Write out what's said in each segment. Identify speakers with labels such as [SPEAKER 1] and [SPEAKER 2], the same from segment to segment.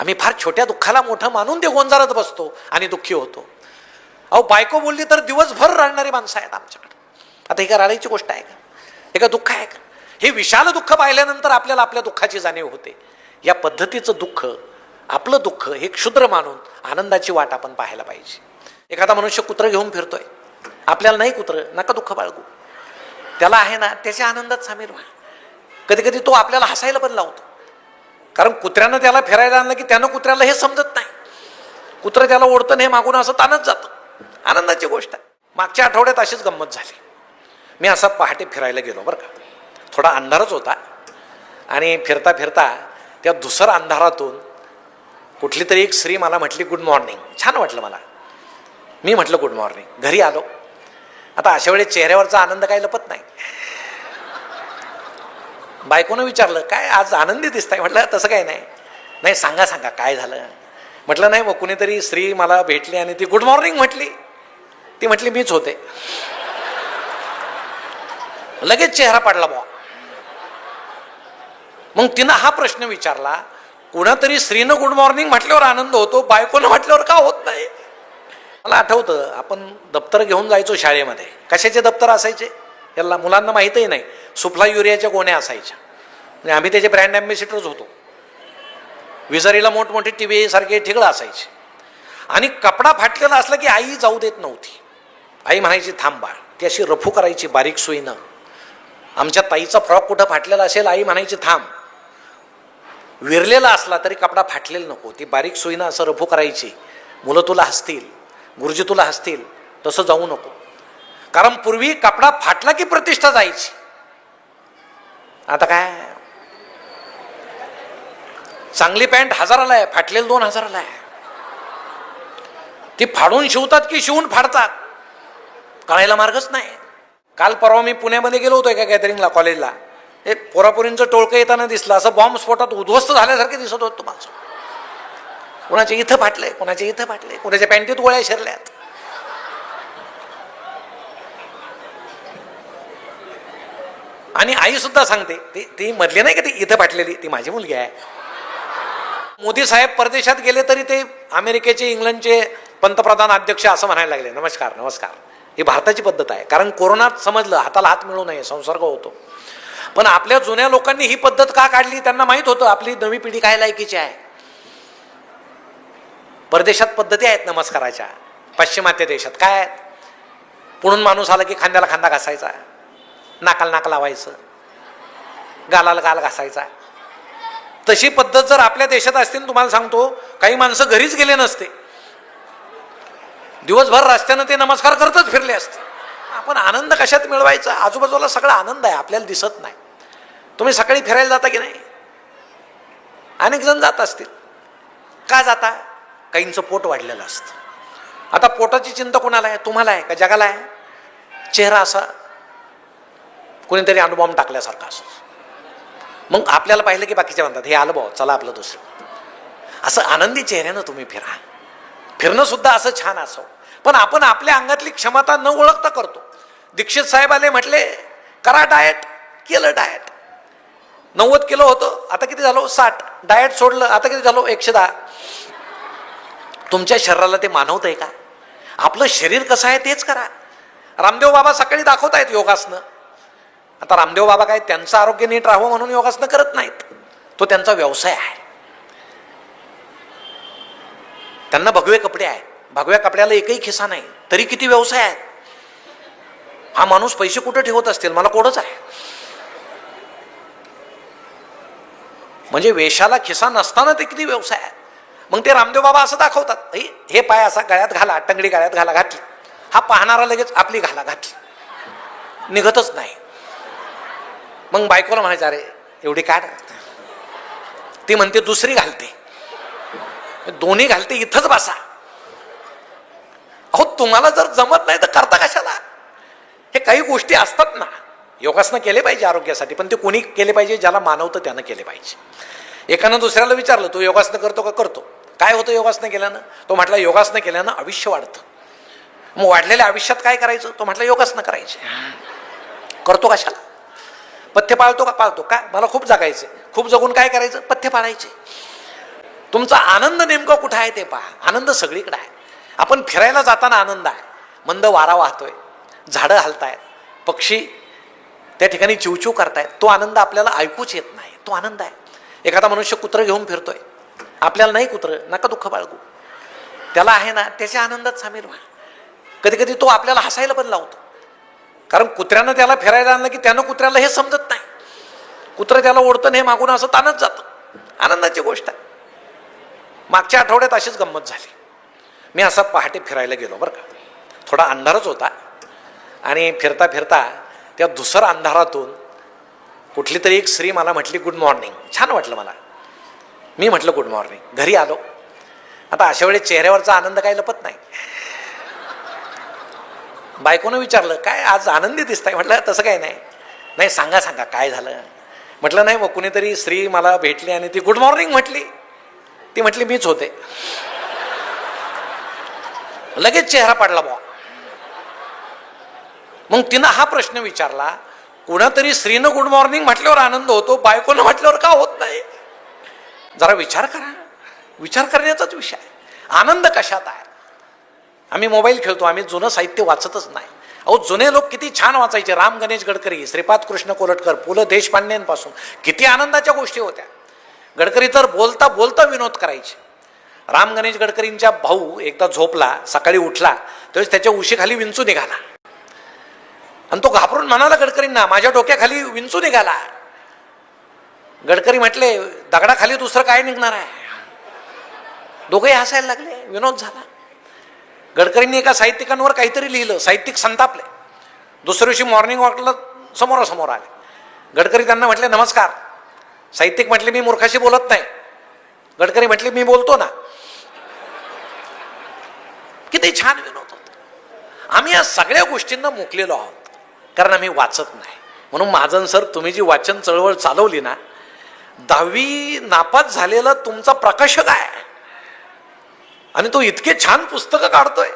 [SPEAKER 1] आम्ही फार छोट्या दुःखाला मोठं मानून ते गोंजारत बसतो आणि दुःखी होतो. अहो बायको बोलली तर दिवसभर रडणारी माणसं आहेत आमच्याकडे. आता ही का रडायची गोष्ट आहे का? हे का दुःख आहे का? हे विशाल दुःख पाहिल्यानंतर आपल्याला आपल्या दुःखाची जाणीव होते. या पद्धतीचं दुःख, आपलं दुःख हे क्षुद्र मानून आनंदाची वाट आपण पाहायला पाहिजे. एखादा मनुष्य कुत्रं घेऊन फिरतोय, आपल्याला नाही कुत्रं, नका दुःख बाळगू, त्याला आहे ना त्याच्या आनंदात सामील व्हा. कधी कधी तो आपल्याला हसायला पण लावतो, कारण कुत्र्यानं त्याला फिरायला आणलं की त्यानं कुत्र्याला हे समजत नाही. कुत्रं त्याला ओढतं हे मागून असं ताणत जातं. आनंदाची गोष्ट आहे. मागच्या आठवड्यात अशीच गंमत झाली. मी असा पहाटे फिरायला गेलो बरं का. थोडा अंधारच होता आणि फिरता फिरता त्या धुसर अंधारातून कुठली तरी एक स्त्री मला म्हटली गुड मॉर्निंग. छान वाटलं मला. मी म्हटलं गुड मॉर्निंग. घरी आलो. आता अशा वेळेस चेहऱ्यावरचा आनंद काही लपत नाही. बायकोनं विचारलं काय आज आनंदी दिसताय? म्हटलं तसं काही नाही. नाही सांगा सांगा काय झालं? म्हटलं नाही मग कुणीतरी स्त्री मला भेटली आणि ती गुड मॉर्निंग म्हटली. ती म्हटली मीच होते. लगेच चेहरा पडला बुवा. मग तिनं हा प्रश्न विचारला, कुणातरी स्त्रीनं गुड मॉर्निंग म्हटल्यावर आनंद होतो, बायकोनं म्हटल्यावर का होत नाही? मला आठवतं आपण दप्तर घेऊन जायचो शाळेमध्ये. कशाचे दप्तर असायचे याला मुलांना माहीतही नाही. सुफला युरियाच्या गोण्या असायच्या आणि आम्ही त्याचे ब्रँड ॲम्बेसिडर्स होतो. विजारीला मोठमोठे टीव्ही सारखे ठिगळं असायचे. आणि कपडा फाटलेला असला की आई जाऊ देत नव्हती. आई म्हणायची थांब बाळ. ती अशी रफू करायची बारीक सुईनं. आमच्या ताईचा फ्रॉक कुठं फाटलेला असेल आई म्हणायची थांब. विरलेला असला तरी कपडा फाटलेला नको. ती बारीक सुईनं असं रफू करायची. मुलं तुला हसतील, गुरुजी तुला हसतील, तसं जाऊ नको. कारण पूर्वी कपडा फाटला की प्रतिष्ठा जायची. आता काय चांगली पॅन्ट 1000ला आहे, फाटलेली 2000ला आहे. ती फाडून शिवतात की शिवून फाडतात कळायला मार्गच नाही. काल परवा मी पुण्यामध्ये गेलो होतो एका गॅदरिंगला कॉलेजला. एक पोरापोरींचं टोळकं येताना दिसलं. असं बॉम्ब स्फोटात उद्ध्वस्त झाल्यासारखे दिसत होतं माणसं. कोणाच्या इथं फाटलंय, कोणाच्या इथं फाटलंय, कोणाच्या पॅन्टीत गोळ्या शिरल्यात. आणि आई सुद्धा सांगते ती मधली नाही का ती इथं फाटलेली, ती माझी मुलगी आहे. मोदी साहेब परदेशात गेले तरी ते अमेरिकेचे इंग्लंडचे पंतप्रधान अध्यक्ष असं म्हणायला लागले नमस्कार नमस्कार. ही भारताची पद्धत आहे. कारण कोरोनात समजलं हाताला हात मिळू नये, संसर्ग होतो. पण आपल्या जुन्या लोकांनी ही पद्धत का काढली? त्यांना माहित होतं आपली नवी पिढी काय लायकीची आहे. परदेशात पद्धती आहेत नमस्काराच्या. पाश्चिमात्य देशात काय आहेत? पुढून माणूस आला की खांद्याला खांदा घासायचा, नाकाला नाक लावायचं, गालाला गाल घासायचा. तशी पद्धत जर आपल्या देशात असतील, तुम्हाला सांगतो काही माणसं घरीच गेले नसते. दिवसभर रस्त्यानं ते नमस्कार करतच फिरले असते. आपण आनंद कशात मिळवायचा? आजूबाजूला सगळा आनंद आहे, आपल्याला दिसत नाही. तुम्ही सकाळी फिरायला जाता की नाही? अनेक जण जात असतील. का जाता? काहींचं पोट वाढलेलं असतं. आता पोटाची चिंता कोणाला आहे? तुम्हाला आहे का जगाला आहे? चेहरा असा कोणीतरी अणुबॉम्ब टाकल्यासारखा असं. मग आपल्याला पाहिलं की बाकीचे म्हणतात हे आलं भाऊ चला आपलं दुसरं. असं आनंदी चेहऱ्यानं तुम्ही फिरा. फिरणं सुद्धा असं छान असो. पण आपण आपल्या अंगातली क्षमता न ओळखता करतो. दीक्षित साहेब आले म्हटले करा डाएट, केलं डाएट. 90 किलो होतं, आता किती झालो? 60. डाएट सोडलं, आता किती झालो? 110. तुमच्या शरीराला ते मानवतंय का? आपलं शरीर कसं आहे तेच करा. रामदेव बाबा सकाळी दाखवतायत योगासनं. आता रामदेव बाबा काय त्यांचं आरोग्य नीट राहावं म्हणून योगासनं करत नाहीत. तो त्यांचा व्यवसाय आहे. त्यांना भगवे कपडे आहेत. भगव्या कपड्याला एकही खिसा नाही, तरी किती व्यवसाय आहेत. हा माणूस पैसे कुठे ठेवत असतील? मला कोडच आहे. म्हणजे वेशाला खिसा नसताना ते किती व्यवसाय आहे. मग ते रामदेव बाबा असं दाखवतात हे पाय असा गळ्यात घाला, टंगडी गळ्यात घाला, घातली. हा पाहणारा लगेच आपली घाला घातली, निघतच नाही. मग बायकोला म्हणायचं अरे एवढी काढ. ती म्हणते दुसरी घालते, दोन्ही घालते, इथंच बसा. अहो तुम्हाला जर जमत नाही तर करता कशाला? हे काही गोष्टी असतात ना. योगासनं केले पाहिजे आरोग्यासाठी, पण ते कोणी केले पाहिजे? ज्याला मानवतं त्यानं केले पाहिजे. एकानं दुसऱ्याला विचारलं तू योगासनं करतो का? करतो. काय होतं योगासनं केल्यानं? तो म्हटला योगासनं केल्यानं आयुष्य वाढतं. मग वाढलेल्या आयुष्यात काय करायचं? तो म्हटला योगासनं करायचे. करतो कशाला? पथ्य पाळतो का? पाळतो. काय मला खूप जगायचे, खूप जगून काय करायचं? पथ्य पाळायचे. तुमचा आनंद नेमका कुठं आहे ते पहा. आनंद सगळीकडे आहे. आपण फिरायला जाताना आनंद आहे, मंद वारा वाहतोय, झाडं हलतायत, पक्षी त्या ठिकाणी चिवचिव करतायत, तो आनंद आपल्याला ऐकूच येत नाही, तो आनंद आहे. एखादा मनुष्य कुत्रं घेऊन फिरतोय, आपल्याला नाही कुत्रं, नका दुःख बाळगू, त्याला आहे ना, त्याच्या आनंदात सामील व्हा. कधी कधी तो आपल्याला हसायला पण लावतो, कारण कुत्र्यानं त्याला फिरायला आणलं की त्यानं कुत्र्याला हे समजत नाही, कुत्रं त्याला ओढतं हे मागून असं ताणत जातं. आनंदाची गोष्ट आहे. मागच्या आठवड्यात अशीच गंमत झाली. मी असा पहाटे फिरायला गेलो बरं का, थोडा अंधारच होता, आणि फिरता फिरता त्या धुसर अंधारातून कुठली तरी एक स्त्री मला म्हटली गुड मॉर्निंग. छान वाटलं मला. मी म्हटलं गुड मॉर्निंग. घरी आलो. आता अशा वेळी चेहऱ्यावरचा आनंद काही लपत नाही. बायकोनं विचारलं काय आज आनंदी दिसताय. म्हटलं तसं काही नाही. नाही सांगा सांगा काय झालं. म्हटलं नाही, मग कुणीतरी स्त्री मला भेटली आणि ती गुड मॉर्निंग म्हटली. ती म्हटली मीच होते. लगेच चेहरा पडला बुवा. मग तिनं हा प्रश्न विचारला, कुणातरी स्त्रीनं गुड मॉर्निंग म्हटल्यावर आनंद होतो, बायकोनं म्हटल्यावर का होत नाही. जरा विचार करा. विचार करण्याचाच विषय आहे. आनंद कशात आहे. आम्ही मोबाईल खेळतो, आम्ही जुनं साहित्य वाचतच नाही. अहो जुने लोक किती छान वाचायचे. राम गणेश गडकरी, श्रीपाद कृष्ण कोलटकर, पु ल देशपांडेंपासून किती आनंदाच्या गोष्टी होत्या. गडकरी तर बोलता बोलता विनोद करायचे. राम गणेश गडकरींचा भाऊ एकदा झोपला, सकाळी उठला त्यावेळेस त्याच्या उशीखाली विंचू निघाला, आणि तो घाबरून म्हणाला गडकरींना माझ्या डोक्याखाली विंचू निघाला. गडकरी म्हटले दगडाखाली दुसरं काय निघणार आहे. दोघेही हसायला लागले. विनोद झाला. गडकरींनी एका साहित्यिकांवर काहीतरी लिहिलं, साहित्यिक संतापले. दुसऱ्या दिवशी मॉर्निंग वॉकला समोरासमोर आले. गडकरी त्यांना म्हटले नमस्कार. साहित्यिक म्हटले मी मूर्खाशी बोलत नाही. गडकरी म्हटले मी बोलतो ना. किती छान विनोद होत. आम्ही या सगळ्या गोष्टींना मुकलेलो आहोत, कारण आम्ही वाचत नाही. म्हणून महाजन सर, तुम्ही जी वाचन चळवळ चालवली ना, 10वी नापास झालेला तुमचा प्रकाशक आहे, आणि तो इतके छान पुस्तकं काढतोय.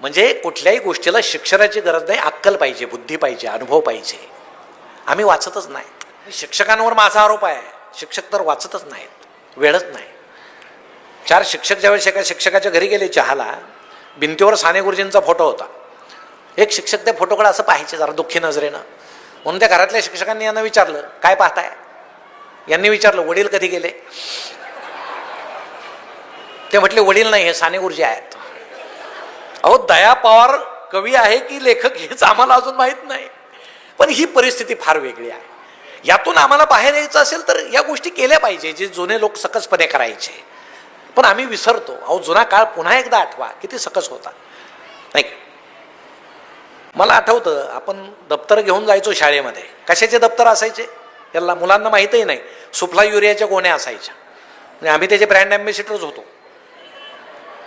[SPEAKER 1] म्हणजे कुठल्याही गोष्टीला शिक्षणाची गरज नाही, अक्कल पाहिजे, बुद्धी पाहिजे, अनुभव पाहिजे. आम्ही वाचतच नाही. शिक्षकांवर माझा आरोप आहे, शिक्षक तर वाचतच नाहीत, वेळच नाही. 4 शिक्षक ज्यावेळेस एका शिक्षकाच्या घरी गेले चहाला, भिंतीवर साने गुरुजींचा फोटो होता. एक शिक्षक त्या फोटोकडे असं पाहायचे जरा दुःखी नजरेनं. म्हणून त्या घरातल्या शिक्षकांनी यांना विचारलं काय पाहताय. यांनी विचारलं वडील कधी गेले. ते म्हटले वडील नाही, हे साने गुरुजी आहेत. अहो दया पवार कवी आहे की लेखक हेच आम्हाला अजून माहीत नाही, पण ही परिस्थिती फार वेगळी आहे. यातून आम्हाला बाहेर यायचं असेल तर या गोष्टी केल्या पाहिजे, जे जुने लोक सकसपणे करायचे. पण आम्ही विसरतो. अहो जुना काळ पुन्हा एकदा आठवा, किती सकस होता नाही. मला आठवतं आपण दप्तर घेऊन जायचो शाळेमध्ये. कशाचे दप्तर असायचे याला मुलांना माहीतही नाही. सुफला युरियाच्या गोण्या असायच्या, म्हणजे आम्ही त्याचे ब्रँड ॲम्बेसिडर्स होतो.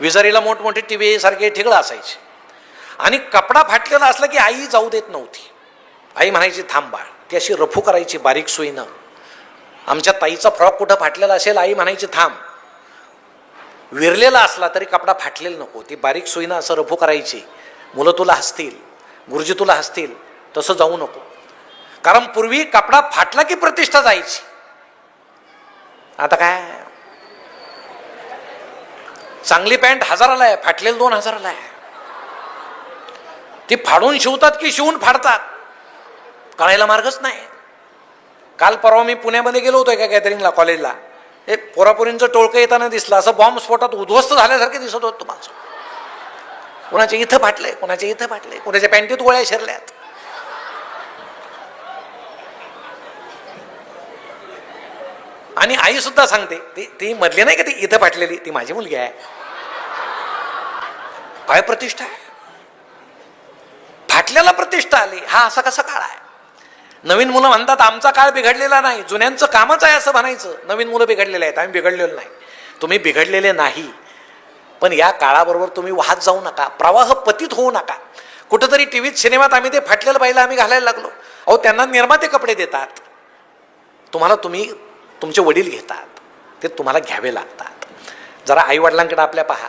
[SPEAKER 1] विजारीला मोठमोठे टीव्ही सारखे ठिगळं असायचे. आणि कपडा फाटलेला असला की आई जाऊ देत नव्हती. आई म्हणायची थांब बाळ. ती अशी रफू करायची बारीक सुईनं. आमच्या ताईचा फ्रॉक कुठं फाटलेला असेल, आई म्हणायची थांब. विरलेला असला तरी कपडा फाटलेला नको, ती बारीक सुईनं असं रफू करायची. मुलं तुला हसतील, गुरुजी तुला हसतील, तसं जाऊ नको. कारण पूर्वी कपडा फाटला की प्रतिष्ठा जायची. आता काय, चांगली पॅन्ट 1000ला आहे, फाटलेली 2000ला आहे. ती फाडून शिवतात की शिवून फाडतात कळायला मार्गच नाही. काल परवा मी पुण्यामध्ये गेलो होतो एका गॅदरिंगला, कॉलेजला. एक पोरापोरींचं टोळकं येताना दिसलं, असं बॉम्ब स्फोटात उद्ध्वस्त झाल्यासारखे दिसत होत तुम्हाला. कोणाच्या इथं फाटले, कोणाच्या इथं फाटले, कोणाच्या पॅन्टीत गोळ्या शिरल्यात. आणि आई सुद्धा सांगते, ती मधली नाही का ती इथं फाटलेली, ती माझी मुलगी आहे. काय प्रतिष्ठा आहे. फाटल्याला प्रतिष्ठा आली. हा असा कसा काळ आहे. नवीन मुलं म्हणतात आमचा काळ बिघडलेला नाही, जुन्यांचं कामच आहे असं म्हणायचं. नवीन मुलं बिघडलेले आहेत, आम्ही बिघडलेलो नाही. तुम्ही बिघडलेले नाही, पण या काळाबरोबर तुम्ही वाहत जाऊ नका, प्रवाह पतित होऊ नका. कुठंतरी टीव्हीत सिनेमात आम्ही ते फाटलेलं पाहिलं, आम्ही घालायला लागलो. अहो त्यांना निर्माते कपडे देतात, तुम्हाला तुमचे वडील घेतात, ते तुम्हाला घ्यावे लागतात. जरा आईवडिलांकडे आपल्या पहा.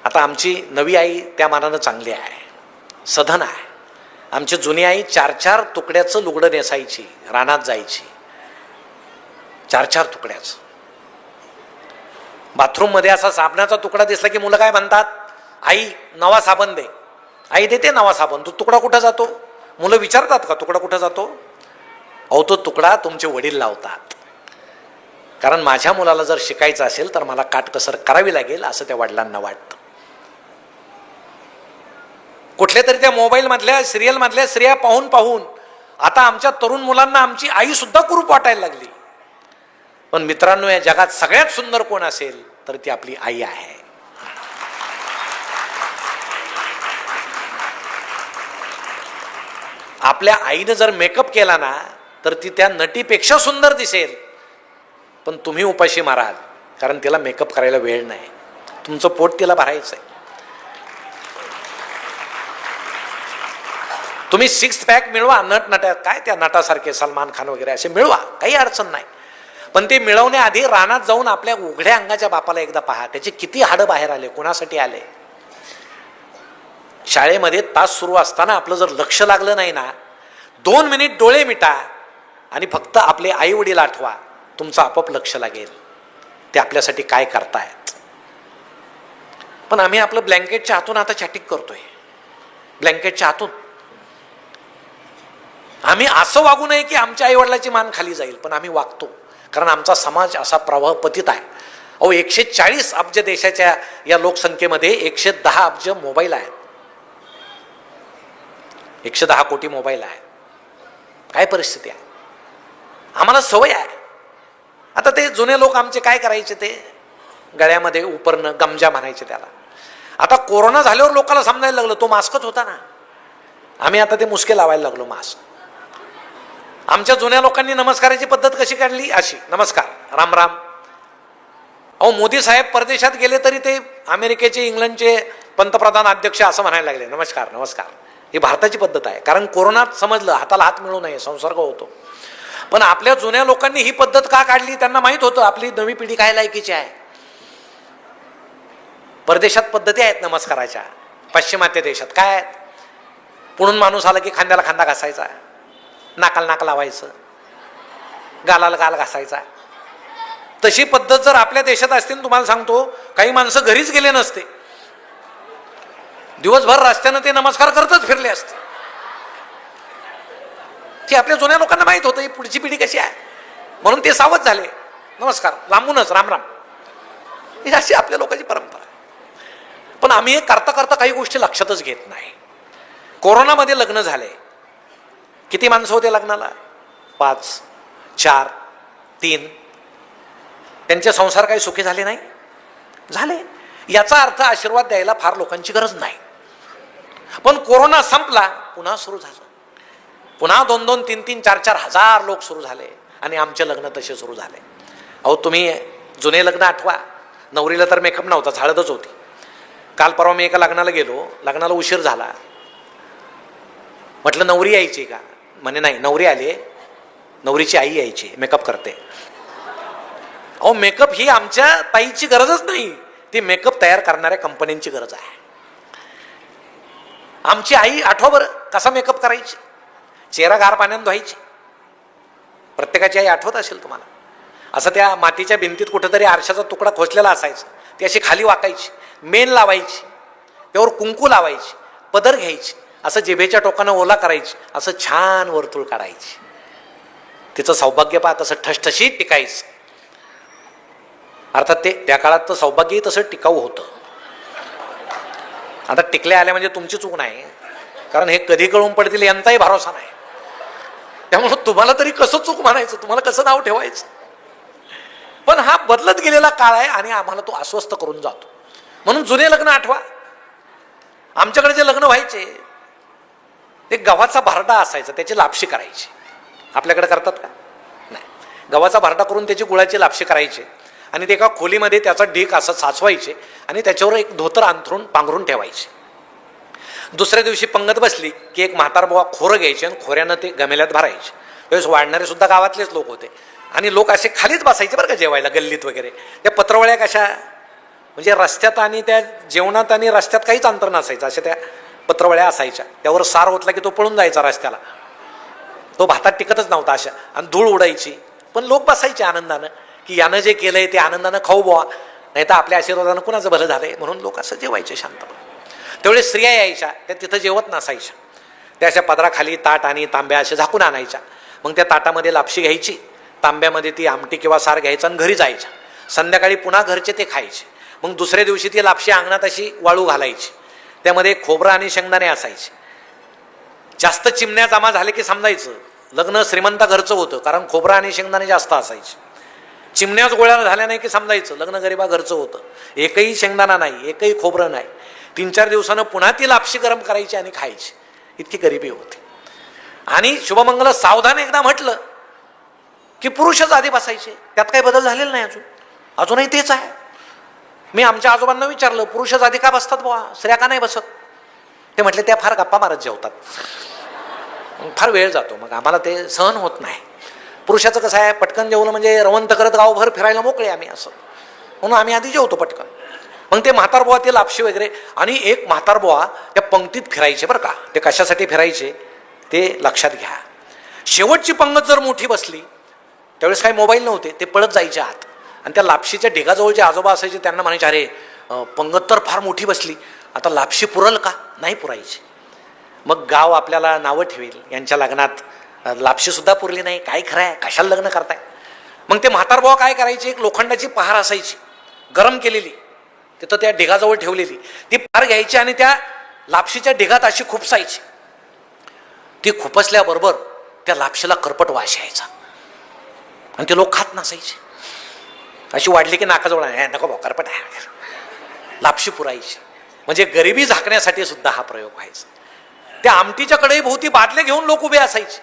[SPEAKER 1] आता आमची नवी आई त्या मानानं चांगली आहे, सधन आहे. आमची जुनी आई 4-4 तुकड्याचं लुगडं नेसायची, रानात जायची. 4-4 तुकड्याचं. बाथरूममध्ये असा साबणाचा तुकडा दिसला की मुलं काय म्हणतात, आई नवा साबण दे. आई देते नवा साबण, तो तुकडा कुठं जातो? मुलं विचारतात का तुकडा कुठं जातो? अहो तो तुकडा तुमचे वडील लावतात. कारण माझ्या मुलाला जर शिकायचं असेल तर मला काटकसर करावी लागेल असं त्या वडिलांना वाटतं. कुठल्या तरी त्या मोबाईल मधल्या सिरियल मधल्या स्त्रिया पाहून पाहून आता आमच्या तरुण मुलांना आमची आई सुद्धा कुरूप वाटायला लागली. पण मित्रांनो, या जगात सगळ्यात सुंदर कोण असेल तर ती आपली आई आहे. आपल्या आईनं जर मेकअप केला ना तर ती त्या नटीपेक्षा सुंदर दिसेल. पण तुम्ही उपाशी माराल, कारण तिला मेकअप करायला वेळ नाही. तुमचं पोट तिला भरायचंय. तुम्ही 6 पॅक मिळवा, नट काय त्या नटासारखे सलमान खान वगैरे असे मिळवा, काही अडचण नाही. पण ते मिळवण्याआधी रानात जाऊन आपल्या उघड्या अंगाच्या बापाला एकदा पहा, त्याचे किती हाडं बाहेर आले, कोणासाठी आले. शाळेमध्ये तास सुरू असताना आपलं जर लक्ष लागलं नाही ना, 2 मिनिट डोळे मिटा आणि फक्त आपले आई वडील आठवा, तुमचं आपोआप लक्ष लागेल ते आपल्यासाठी काय करतायत. पण आम्ही आपलं ब्लँकेटच्या हातून आता चॅटिंग करतोय, ब्लँकेटच्या हातून. आम्ही असं वागू नये की आमच्या आई वडिलाची मान खाली जाईल, पण आम्ही वागतो, कारण आमचा समाज असा प्रवाह पतित आहे. अहो 140 अब्ज देशाच्या या लोकसंख्येमध्ये 110 अब्ज मोबाईल आहेत, 110 कोटी मोबाईल आहे. काय परिस्थिती आहे? आम्हाला सवय आहे. आता ते जुने लोक आमचे काय करायचे, ते गळ्यामध्ये उपरणं, गमजा म्हणायचे त्याला. आता कोरोना झाल्यावर लोकांना समजायला लागलं तो मास्कच होता ना. आम्ही आता ते मुसके लावायला लागलो मास्क. आमच्या जुन्या लोकांनी नमस्काराची पद्धत कशी काढली, अशी, नमस्कार, राम राम. अहो मोदी साहेब परदेशात गेले तरी ते अमेरिकेचे, इंग्लंडचे पंतप्रधान अध्यक्ष असं म्हणायला लागले, नमस्कार नमस्कार. ही भारताची पद्धत आहे, कारण कोरोनात समजलं हाताला हात मिळू नये, संसर्ग होतो. पण आपल्या जुन्या लोकांनी ही पद्धत का काढली, त्यांना माहित होतं आपली नवी पिढी काय लायकीची आहे. परदेशात पद्धती आहेत नमस्काराच्या, पाश्चिमात्य देशात काय आहेत. पुढून माणूस आला की खांद्याला खांदा घासायचा, नाकाला नाक लावायचं, गालाला गाल घासायचा. तशी पद्धत जर आपल्या देशात असते, तुम्हाला सांगतो काही माणसं घरीच गेले नसते, दिवसभर रस्त्यानं ते नमस्कार करतच फिरले असते. की आपल्या जुन्या लोकांना माहित होतं ही पुढची पिढी कशी आहे, म्हणून ते सावध झाले, नमस्कार लांबूनच, राम राम. ही अशी आपल्या लोकांची परंपरा आहे. पण आम्ही हे करता करता काही गोष्टी लक्षातच घेत नाही. कोरोनामध्ये लग्न झाले, किती माणसं होते लग्नाला? 5, 4, 3. त्यांचे संसार काही सुखी झाले नाही? झाले. याचा अर्थ आशीर्वाद द्यायला फार लोकांची गरज नाही. पण कोरोना संपला, पुन्हा सुरू झालं. पुन्हा 2-2, 3-3, 4-4 हजार लोक सुरू झाले आणि आमचे लग्न तसे सुरू झाले. अहो तुम्ही जुने लग्न आठवा, नवरीला तर मेकअप नव्हता, हळदच होती. काल परवा मी एका लग्नाला गेलो, लग्नाला उशीर झाला. म्हटलं नवरी यायची का? म्हणे नाही, नवरी आली, नवरीची आई यायची, मेकअप करते. अहो मेकअप ही आमच्या ताईची गरजच नाही, ती मेकअप तयार करणाऱ्या कंपन्यांची गरज आहे. आमची आई आठवा बरं कसा मेकअप करायची, चेहरा गार पाण्याने धुवायची. प्रत्येकाची आई आठवत असेल तुम्हाला. असं त्या मातीच्या भिंतीत कुठेतरी आरशाचा तुकडा खोचलेला असायचा, ती अशी खाली वाकायची, मेन लावायची, त्यावर कुंकू लावायची, पदर घ्यायची, असं जिभेच्या टोकानं ओला करायची, असं छान वर्तुळ काढायची. तिचं सौभाग्य पाहत असं ठसठशीत टिकायचं. अर्थात ते त्या काळात तर सौभाग्यही तसं टिकाऊ होतं. आता टिकल्या आल्या म्हणजे तुमची चूक नाही, कारण हे कधी कळून पडतील यांचाही भरोसा नाही. त्यामुळं तुम्हाला तरी कसं चूक म्हणायचं, तुम्हाला कसं नाव ठेवायचं. पण हा बदलत गेलेला काळ आहे आणि आम्हाला तो अस्वस्थ करून जातो. म्हणून जुने लग्न आठवा. आमच्याकडे जे लग्न व्हायचे ते गव्हाचा भारडा असायचा, त्याची लापशी करायची. आपल्याकडे करतात का? नाही. गव्हाचा भारडा करून त्याची गुळाची लापशी करायची आणि ते एका खोलीमध्ये त्याचा ढीक असं साचवायचे आणि त्याच्यावर एक धोतर अंथरून पांघरून ठेवायचे. दुसऱ्या दिवशी पंगत बसली की एक म्हातार बुवा खोरं घ्यायचे आणि खोऱ्यानं ते गमेल्यात भरायचे. त्यावेळेस वाढणारे सुद्धा गावातलेच लोक होते आणि लोक असे खालीच बसायचे बरं का जेवायला, गल्लीत वगैरे. त्या पत्रवळ्या कशा, म्हणजे रस्त्यात आणि त्या जेवणात आणि रस्त्यात काहीच अंतर नसायचं, अशा त्या पत्रवळ्या असायच्या. त्यावर सार ओतला की तो पळून जायचा रस्त्याला, तो भातात टिकतच नव्हता अशा, आणि धूळ उडायची. पण लोक बसायचे आनंदानं की यानं जे केलंय ते आनंदानं खाऊ बुवा. नाही तर आपल्या आशीर्वादानं कुणाचं भलं झालंय म्हणून लोक असं जेवायचे शांतपणे. त्यावेळेस स्त्रिया यायच्या, त्या तिथं जेवत नसायच्या, त्या अशा पदराखाली ताट आणि तांब्या असे झाकून आणायच्या. मग त्या ताटामध्ये लापशी घ्यायची, तांब्यामध्ये ती आमटी किंवा सार घ्यायचं आणि घरी जायच्या. संध्याकाळी पुन्हा घरचे ते खायचे. मग दुसऱ्या दिवशी ती लापशी अंगणात अशी वाळू घालायची, त्यामध्ये खोबरं आणि शेंगदाणे असायचे. जास्त चिमण्या जमा झाले की समजायचं लग्न श्रीमंत घरचं होतं, कारण खोबरं आणि शेंगदाणे जास्त असायचे. चिमण्याच गोळ्या झाल्या नाही की समजायचं लग्न गरिबा घरचं होतं. एकही शेंगदाणा नाही, एकही खोबरं नाही. 3-4 दिवसानं पुन्हा ती लापशी गरम करायची आणि खायची, इतकी गरिबी होती. आणि शुभमंगल सावधान एकदा म्हटलं की पुरुषच आधी बसायचे. त्यात काही बदल झालेला नाही अजूनही तेच आहे. मी आमच्या आजोबांना विचारलं, पुरुषच आधी का बसतात बुवा, स्त्रिया का नाही बसत? ते म्हटले त्या फार गप्पा मारत जेवतात, फार वेळ जातो, मग आम्हाला ते सहन होत नाही. पुरुषाचं कसं आहे, पटकन जेवलं म्हणजे रवंत करत गावभर फिरायला मोकळे आम्ही, असं म्हणून आम्ही आधी जेवतो पटकन. मग ते म्हातारबुवा ते लापशी वगैरे, आणि एक म्हातारबुवा त्या पंक्तीत फिरायचे बरं का. ते कशासाठी फिरायचे ते लक्षात घ्या. शेवटची पंगत जर मोठी बसली, त्यावेळेस काही मोबाईल नव्हते, ते पळत जायचे आत आणि त्या लापशीच्या ढिगाजवळचे आजोबा असायचे, त्यांना म्हणायचे, अरे पंगत तर फार मोठी बसली, आता लापशी पुरल का? नाही पुरायची. मग गाव आपल्याला नावं ठेवेल, यांच्या लग्नात लापशीसुद्धा पुरली नाही, काय खरं आहे, कशाला लग्न करताय? मग ते म्हातारबुवा काय करायचे, एक लोखंडाची पहार असायची गरम केलेली, तिथं त्या ढिगाजवळ ठेवलेली, ती पहार घ्यायची आणि त्या लापशीच्या ढिगात अशी खुपसायची. ती खुपसल्याबरोबर त्या लापशीला करपट वास यायचा आणि ते लोक खात नसायचे. अशी वाढली की नाकाजवळ नको भाऊ करपट आहे, लापशी पुरायची. म्हणजे गरिबी झाकण्यासाठी सुद्धा हा प्रयोग व्हायचा. त्या आमटीच्या कढई भोवती बादले घेऊन लोक उभे असायचे.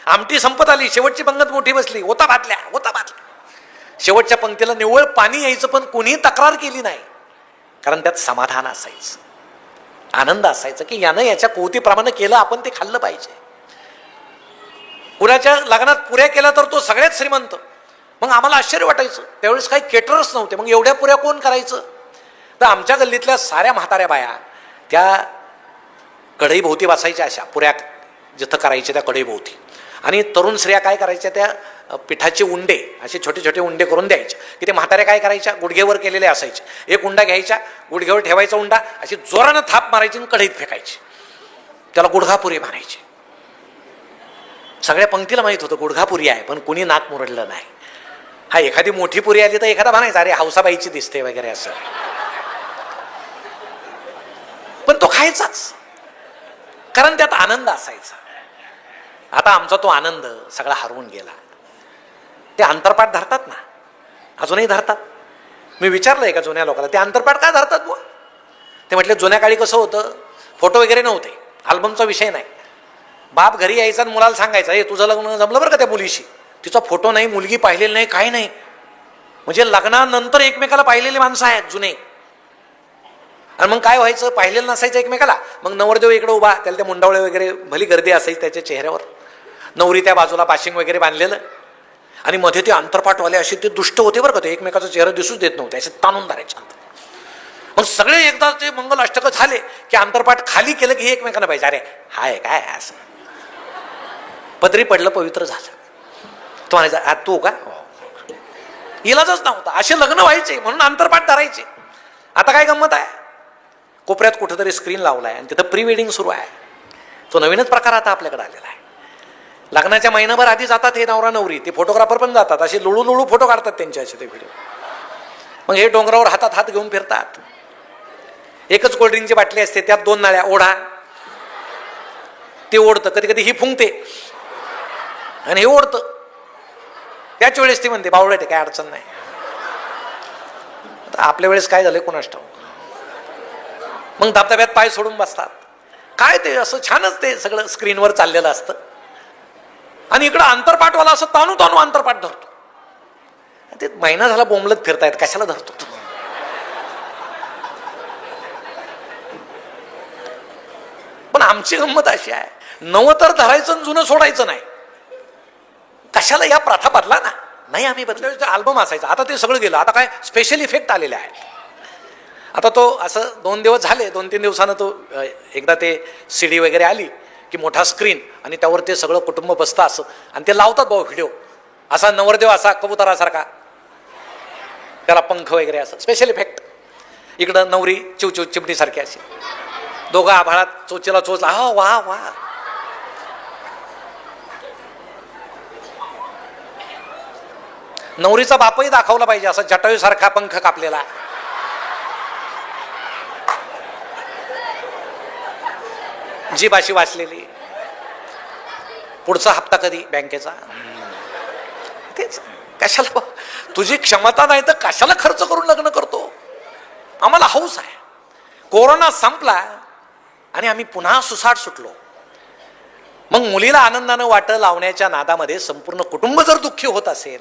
[SPEAKER 1] आमटी संपत आली, शेवटची पंगत मोठी बसली, होता बादल्या. शेवटच्या पंक्तीला निव्वळ पाणी यायचं, पण कोणीही तक्रार केली नाही, कारण त्यात समाधान असायचं, आनंद असायचा की यानं याच्या कोवतीप्रमाणे केलं, आपण ते खाल्लं पाहिजे. कुणाच्या लग्नात पुऱ्या केल्या तर तो सगळ्यात श्रीमंत. मग आम्हाला आश्चर्य वाटायचं, त्यावेळेस काही केटरर्स नव्हते, मग एवढ्या पुऱ्या कोण करायचं? तर आमच्या गल्लीतल्या साऱ्या म्हाताऱ्या बाया त्या कढईभोवती बसायच्या, अशा पुऱ्या जिथं करायच्या त्या कढईभोवती. आणि तरुण स्त्रिया काय करायच्या, त्या पिठाचे उंडे असे छोटे छोटे उंडे करून द्यायचे, की ते म्हाताऱ्या काय करायच्या, गुडघेवर केलेले असायचे. एक उंडा घ्यायच्या, गुडघेवर ठेवायचा उंडा, अशी जोरानं थाप मारायची आणि कढईत फेकायची, त्याला गुडघापुरी म्हणायचे. सगळ्या पंक्तीला माहीत होतं गुडघापुरी आहे, पण कुणी नाक मुरडलं नाही. हा एखादी मोठी पुरी आली तर एखादा म्हणायचा, अरे हौसाबाईची दिसते वगैरे असं, पण तो खायचाच, कारण त्यात आनंद असायचा. आता आमचा तो आनंद सगळा हरवून गेला. ते अंतरपाठ धरतात ना, अजूनही धरतात. मी विचारलं एका जुन्या लोकांना, ते अंतरपाठ काय धरतात बुवा? ते म्हटले, जुन्या काळी कसं होतं, फोटो वगैरे नव्हते, अल्बमचा विषय नाही. बाप घरी यायचा आणि मुलाला सांगायचा, हे तुझं लग्न जमलं बरं का त्या मुलीशी, तिचा फोटो नाही, मुलगी पाहिलेली नाही, काही नाही. म्हणजे लग्नानंतर एकमेकाला पाहिलेली माणसं आहेत जुने. आणि मग काय व्हायचं, पाहिलेलं नसायचं एकमेकाला. मग नवरदेव इकडे उभा, त्याला त्या मुंडावळे वगैरे भली गर्दी असायची त्याच्या चेहऱ्यावर, नवरी त्या बाजूला पाशिंग वगैरे बांधलेलं, आणि मध्ये ते अंतरपाठवाले असे ते दुष्ट होते बरं का, ते एकमेकाचा चेहरा दिसूच देत नव्हते, असे ताणून धरायचे. मग सगळे एकदा ते मंगल अष्टक झाले की अंतरपाठ खाली केलं की एकमेकांना पाहिजे, अरे हाय काय असं, पदरी पडलं, पवित्र झालं. तो म्हणायचा, तू का, इलाजच नव्हता. असे लग्न व्हायचे म्हणून अंतरपाठ धरायचे. आता काय गंमत आहे, कोपऱ्यात कुठेतरी स्क्रीन लावलाय आणि तिथं प्री वेडिंग सुरू आहे. तो नवीनच प्रकार आता आपल्याकडे आलेला आहे. लग्नाच्या महिनाभर आधी जातात हे नवरा नवरी, ते फोटोग्राफर पण जातात, असे लुळू लुळू फोटो काढतात त्यांचे असे ते व्हिडिओ. मग हे डोंगरावर हातात हात घेऊन फिरतात. एकच कोल्ड्रिंकची बाटली असते, त्यात 2 नाळ्या, ओढा, ते ओढतं, कधी कधी ही फुंकते आणि हे ओढतं. त्याच वेळेस ती म्हणते, बावळट काय अडचण नाही. आपल्या वेळेस काय झालंय कोणास ठाऊक. मग धबधब्यात पाय सोडून बसतात. काय ते असं छानच ते सगळं स्क्रीनवर चाललेलं असतं, आणि इकडं अंतरपाठवाला असं ताणू ताणू अंतरपाठ धरतो. ते महिना झाला बोंबलत फिरतायत, कशाला धरतो? पण आमची गंमत अशी आहे, नवं तर धरायचं आणि जुनं सोडायचं नाही. कशाला या प्रथा बदला ना. नाही, आम्ही बदलायचं. अल्बम असायचा, आता ते सगळं गेलं. आता काय स्पेशल इफेक्ट आलेले आहेत. आता तो असं 2 दिवस झाले, 2-3 दिवसानं तो एकदा ते CD वगैरे आली की मोठा स्क्रीन, आणि त्यावर ते सगळं कुटुंब बसतं असं, आणि ते लावतात भाऊ व्हिडिओ, असा नवरदेव असा कबुतरासारखा त्याला पंख वगैरे असं स्पेशल इफेक्ट. इकडं नवरी चिवचिव चिमणीसारखी अशी, दोघं आभाळात चोचेला चोच, हा वा वा. नवरीचा बापही दाखवला पाहिजे असं जटायूसारखा पंख कापलेला. जीभ अशी वाचलेली. पुढचा हप्ता कधी बँकेचा? तेच कशाला, तुझी क्षमता नाही तर कशाला खर्च करून लग्न करतो? आम्हाला हौस आहे. कोरोना संपला आणि आम्ही पुन्हा सुसाट सुटलो. मग मुलीला आनंदानं वाट लावण्याच्या नादामध्ये संपूर्ण कुटुंब जर दुःखी होत असेल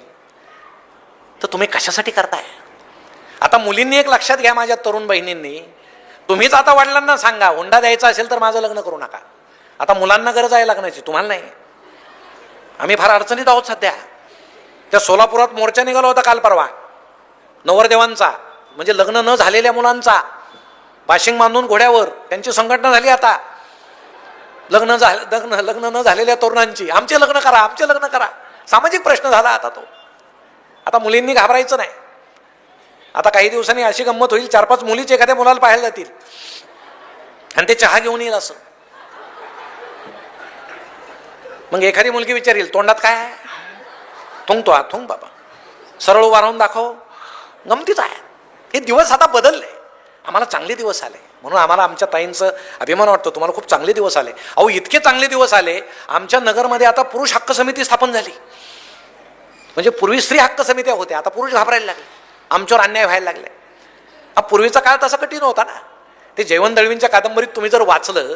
[SPEAKER 1] तर तुम्ही कशासाठी करताय? आता मुलींनी एक लक्षात घ्या, माझ्या तरुण बहिणींनी, तुम्हीच आता वडिलांना सांगा हुंडा द्यायचा असेल तर माझं लग्न करू नका. आता मुलांना गरज आहे लग्नाची, तुम्हाला नाही. आम्ही फार अडचणीत आहोत सध्या. त्या सोलापुरात मोर्चा निघाला होता काल परवा नवरदेवांचा, म्हणजे लग्न न झालेल्या मुलांचा, बाशिंग बांधून घोड्यावर त्यांची संघटना झाली. आता लग्न न झालेल्या तरुणांची, आमचे लग्न करा, आमचे लग्न करा. सामाजिक प्रश्न झाला आता तो. आता मुलींनी घाबरायचं नाही. आता काही दिवसांनी अशी गंमत होईल, 4-5 मुलीच एखाद्या मुलाला पाहायला जातील आणि ते चहा घेऊन येईल असं. मग एखादी मुलगी विचारेल तोंडात काय आहे? थुंकतो, हा थुंक बाबा, सरळ उभा राहून दाखव. गमतीच आहे. हे दिवस आता बदलले. आम्हाला चांगले दिवस आले म्हणून आम्हाला आमच्या ताईंचं अभिमान वाटतो. तुम्हाला खूप चांगले दिवस आले. अहो इतके चांगले दिवस आले, आमच्या नगरमध्ये आता पुरुष हक्क समिती स्थापन झाली. म्हणजे पूर्वी स्त्री हक्क समित्या होत्या, आता पुरुष घाबरायला लागले, आमच्यावर अन्याय व्हायला लागले. हा पूर्वीचा काळ तसा कठीण होता ना. ते जयवंत दळवींच्या कादंबरीत तुम्ही जर वाचलं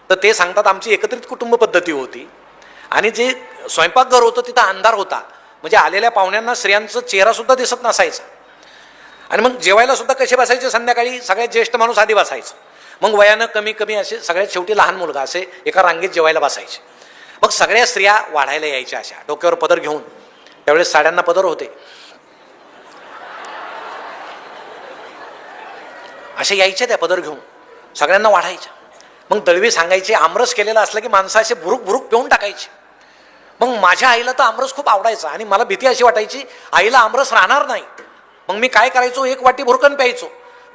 [SPEAKER 1] तर ते सांगतात आमची एकत्रित कुटुंब पद्धती होती आणि जे स्वयंपाकघर होतं तिथं अंधार होता. म्हणजे आलेल्या पाहुण्यांना स्त्रियांचा चेहरा सुद्धा दिसत नसायचा. आणि मग जेवायला सुद्धा कसे बसायचे? संध्याकाळी सगळ्यात ज्येष्ठ माणूस आधी बसायचं, मग वयानं कमी कमी असे सगळ्यात शेवटी लहान मुलगा, असे एका रांगेत जेवायला बसायचे. मग सगळ्या स्त्रिया वाढायला यायच्या अशा डोक्यावर पदर घेऊन. त्यावेळेस साड्यांना पदर होते. असे यायचे त्या पदर घेऊन, सगळ्यांना वाढायच्या. मग दळवी सांगायचे आमरस केलेला असलं की माणसं असे भुरुक भुरुक पिऊन टाकायचे. मग माझ्या आईला तर आमरस खूप आवडायचा आणि मला भीती अशी वाटायची आईला आमरस राहणार नाही. मग मी काय करायचो, एक वाटी भुरकन प्यायचो,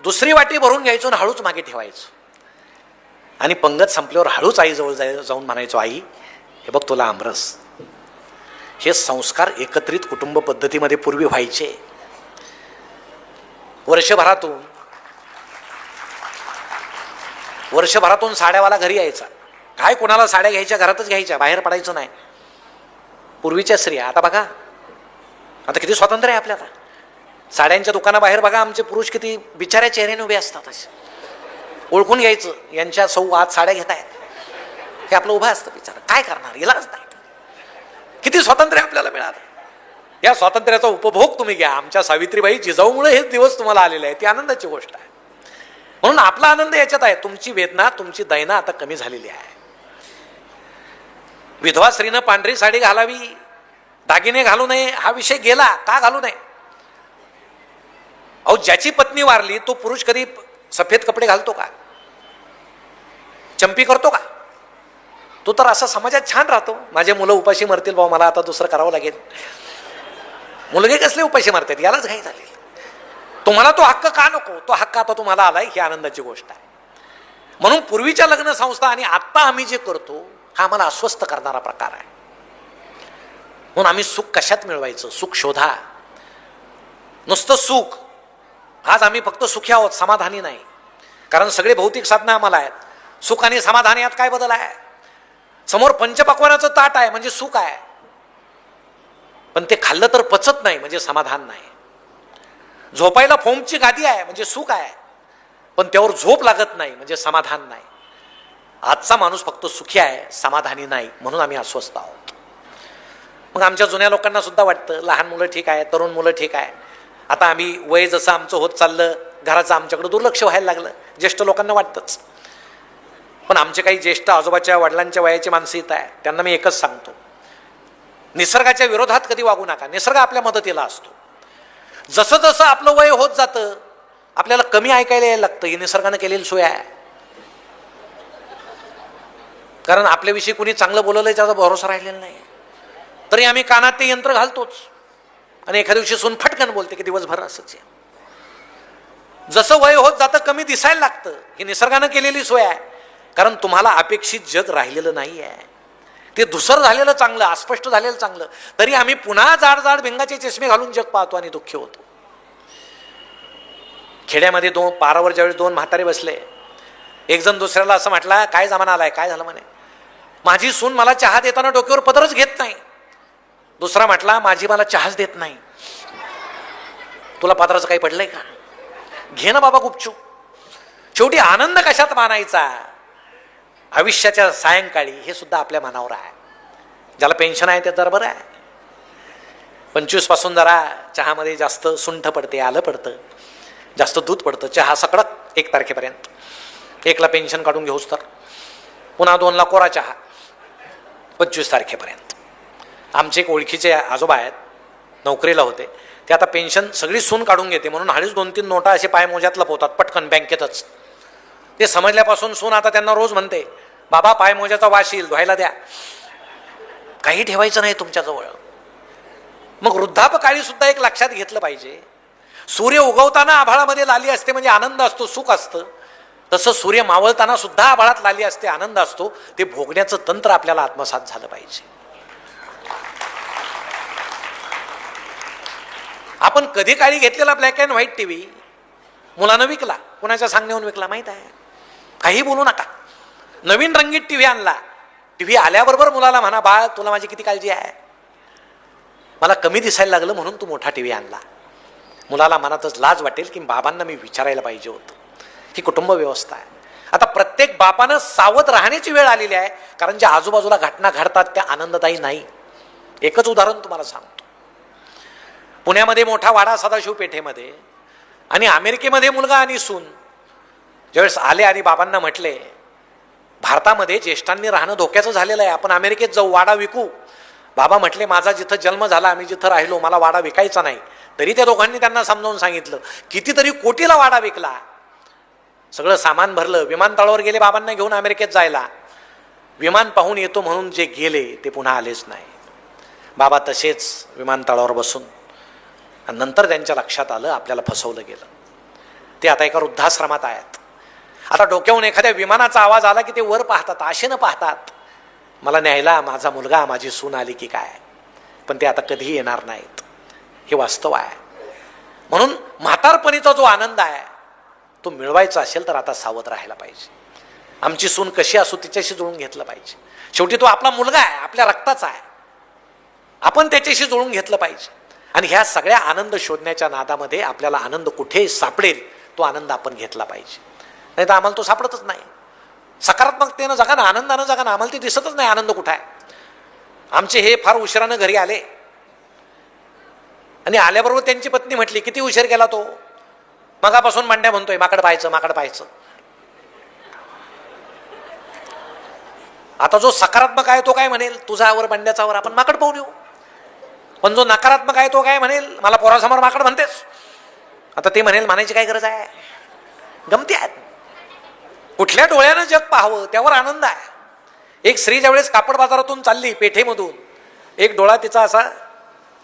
[SPEAKER 1] दुसरी वाटी भरून घ्यायचो आणि हळूच मागे ठेवायचो. आणि पंगत संपल्यावर हळूच आईजवळ जाऊन म्हणायचो, आई हे बघ तुला आमरस. हे संस्कार एकत्रित कुटुंब पद्धतीमध्ये पूर्वी व्हायचे. वर्षभरातून साड्यावाला घरी यायचा. काय कोणाला साड्या घ्यायच्या, घरातच घ्यायच्या, बाहेर पडायचं नाही. पूर्वीच्या स्त्रिया, आता बघा आता किती स्वातंत्र्य आहे आपल्याला. साड्यांच्या दुकानाबाहेर बघा आमचे पुरुष किती बिचाऱ्या चेहऱ्याने उभे असतात. असे ओळखून घ्यायचं यांच्या आज साड्या घेत आहेत. हे आपलं उभं असतं बिचारा, काय करणार, इलाज नाही. किती स्वातंत्र्य आपल्याला मिळालं. या स्वातंत्र्याचा उपभोग तुम्ही घ्या. आमच्या सावित्रीबाई जिजाऊमुळे हेच दिवस तुम्हाला आलेले आहे, ती आनंदाची गोष्ट आहे. म्हणून आपला आनंद याच्यात आहे. तुमची वेदना, तुमची दैना आता कमी झालेली आहे. विधवा स्त्रीनं पांढरी साडी घालावी, दागिने घालू नये हा विषय गेला. का घालू नये? अहो ज्याची पत्नी वारली तो पुरुष कधी सफेद कपडे घालतो का? चंपी करतो का? तो तर असा समाजात छान राहतो. माझे मुलं उपाशी मरतील भाऊ, मला आता दुसरं करावं लागेल. मुलगे कसले उपाशी मरतात, यालाच घाई झाली. तुम्हाला तो हक्क का नको? तो हक्क आता तुम्हाला आलाय, ही आनंदाची गोष्ट आहे. म्हणून पूर्वीच्या लग्न संस्था आणि आत्ता आम्ही जे करतो हा आम्हाला अस्वस्थ करणारा प्रकार आहे. म्हणून आम्ही सुख कशात मिळवायचं? सुख शोधा. नुसतं सुख. आज आम्ही फक्त सुखी आहोत, समाधानी नाही. कारण सगळे भौतिक साधनं आम्हाला आहेत. सुख आणि समाधान यात काय बदल आहे? समोर पंचपक्वानाचं ताट आहे म्हणजे सुख आहे, पण ते खाल्लं तर पचत नाही म्हणजे समाधान नाही. झोपायला फोमची गादी आहे म्हणजे सुख आहे, पण त्यावर झोप लागत नाही म्हणजे समाधान नाही. आजचा माणूस फक्त सुखी आहे, समाधानी नाही. म्हणून आम्ही अस्वस्थ आहोत. मग आमच्या जुन्या लोकांना सुद्धा वाटतं लहान मुलं ठीक आहे, तरुण मुलं ठीक आहे. आता आम्ही वय जसं आमचं होत चाललं, घराचं आमच्याकडे दुर्लक्ष व्हायला लागलं. ज्येष्ठ लोकांना वाटतंच. पण आमचे काही ज्येष्ठ आजोबाच्या वडिलांच्या वयाची माणसं येत आहे, त्यांना मी एकच सांगतो, निसर्गाच्या विरोधात कधी वागू नका. निसर्ग आपल्या मदतीला असतो. जसं जसं आपलं वय होत जातं आपल्याला कमी ऐकायला यायला लागतं. ही निसर्गानं केलेली सोय आहे. कारण आपल्याविषयी कुणी चांगलं बोलवलंय त्याचा भरोसा राहिलेला नाही, तरी आम्ही कानात ते यंत्र घालतोच. आणि एखाद्या दिवशी सून फटकन बोलते की दिवसभर असंच आहे. जसं वय होत जातं कमी दिसायला लागतं. ही निसर्गानं केलेली सोय आहे. कारण तुम्हाला अपेक्षित जग राहिलेलं नाही आहे. ते धुसर झालेलं चांगलं, अस्पष्ट झालेलं चांगलं. तरी आम्ही पुन्हा जाड जाड भिंगाचे चष्मे घालून जग पाहतो आणि दुःखी होतो. खेड्यामध्ये पारावर ज्यावेळेस दोन म्हातारे बसले, एक जण दुसऱ्याला असं म्हटला, काय जमाना आलाय, काय झालं म्हणे. माझी सून मला चहा देताना डोक्यावर पदरच घेत नाही. दुसरा म्हटला, माझी मला चहाच देत नाही. तुला पदराचं काही पडलंय का? घे ना बाबा गुपचूप. शेवटी आनंद कशात मानायचा? आयुष्याच्या सायंकाळी हे सुद्धा आपल्या मनावर आहे. ज्याला पेन्शन आहे ते जरा बरं आहे. 25 पासून जरा चहामध्ये जास्त सुंठ पडते, आलं पडतं, जास्त दूध पडतं. चहा सकडक 1 तारखेपर्यंत. 1ला पेन्शन काढून घेऊस तर पुन्हा 2ला कोरा चहा 25 तारखेपर्यंत. आमचे एक ओळखीचे आजोबा आहेत, नोकरीला होते. ते आता पेन्शन सगळी सून काढून घेते म्हणून 2.5-3 नोटा असे पायमोज्यात लपवतात पटकन बँकेतच. ते समजल्यापासून सून आता त्यांना रोज म्हणते, बाबा पायमोज्याचा वास येईल, धुवायला द्या. काही ठेवायचं नाही तुमच्याजवळ. मग वृद्धापकाळी सुद्धा एक लक्षात घेतलं पाहिजे, सूर्य उगवताना आभाळामध्ये लाली असते म्हणजे आनंद असतो, सुख असतं. तसं सूर्य मावळताना सुद्धा आभाळात लाली असते, आनंद असतो. ते भोगण्याचं तंत्र आपल्याला आत्मसात झालं पाहिजे. आपण कधी काळी घेतलेला ब्लॅक अँड व्हाईट टीव्ही मुलानं विकला, कुणाच्या सांगण्याहून विकला माहित आहे? काही बोलू नका. नवीन रंगीत टीव्ही आणला. टीव्ही आल्याबरोबर मुलाला म्हणा, बाळ तुला माझी किती काळजी आहे, मला कमी दिसायला लागलं म्हणून तू मोठा टीव्ही आणला. मुलाला मनातच लाज वाटेल की बाबांना मी विचारायला पाहिजे होतं. ही कुटुंब व्यवस्था आहे. आता प्रत्येक बापानं सावध राहण्याची वेळ आलेली आहे, कारण ज्या आजूबाजूला घटना घडतात त्या आनंददायी नाही. एकच उदाहरण तुम्हाला सांगतो. पुण्यामध्ये मोठा वाडा सदाशिव पेठेमध्ये, आणि अमेरिकेमध्ये मुलगा आणि सून ज्यावेळेस आले आणि बाबांना म्हटले, भारतामध्ये ज्येष्ठांनी राहणं धोक्याचं झालेलं आहे, आपण अमेरिकेत जाऊ, वाडा विकू. बाबा म्हटले, माझा जिथं जन्म झाला, आम्ही जिथं राहिलो, मला वाडा विकायचा नाही. तरी त्या दोघांनी त्यांना समजावून सांगितलं. कितीतरी कोटीला वाडा विकला. सगळं सामान भरलं, विमानतळावर गेले बाबांना घेऊन अमेरिकेत जायला. विमान पाहून येतो म्हणून जे गेले ते पुन्हा आलेच नाही. बाबा तसेच विमानतळावर बसून. आणि नंतर त्यांच्या लक्षात आलं आपल्याला फसवलं गेलं. ते आता एका वृद्धाश्रमात आहेत. आता डोक्याहून एखाद्या विमानाचा आवाज आला की ते वर पाहतात, आशेनं पाहतात, मला न्यायला माझा मुलगा माझी सून आली की काय. पण ते आता कधीही येणार नाहीत. हे वास्तव आहे. म्हणून म्हातारपणीचा जो आनंद आहे तो मिळवायचा असेल तर आता सावध राहायला पाहिजे. आमची सून कशी असो तिच्याशी जुळून घेतलं पाहिजे. शेवटी तो आपला मुलगा आहे, आपल्या रक्ताचा आहे. आपण त्याच्याशी जुळून घेतलं पाहिजे. आणि ह्या सगळ्या आनंद शोधण्याच्या नादामध्ये आपल्याला आनंद कुठे सापडेल तो आनंद आपण घेतला पाहिजे. नाही तर आम्हाला तो सापडतच नाही. सकारात्मकतेनं जगा ना, आनंदानं जगा ना. आम्हाला ते दिसतच नाही आनंद कुठं आहे. आमचे हे फार उशिरानं घरी आले आणि आल्याबरोबर त्यांची पत्नी म्हटली, किती उशीर गेला तो, मगापासून मांड्या म्हणतोय, माकड पाहायचं माकड पाहायचं. आता जो सकारात्मक आहे तो काय म्हणेल, तुझा आवर बंड्याचा आवर, आपण माकड पाहून येऊ. पण जो नकारात्मक आहे तो काय म्हणेल, मला पोरासमोर माकड म्हणतेस. आता ते म्हणेल, म्हणायची काय गरज आहे, गमती आहेत. कुठल्या डोळ्यानं जग पाहावं त्यावर आनंद आहे. एक स्त्री ज्यावेळेस कापड बाजारातून चालली पेठेमधून, एक डोळा तिचा असा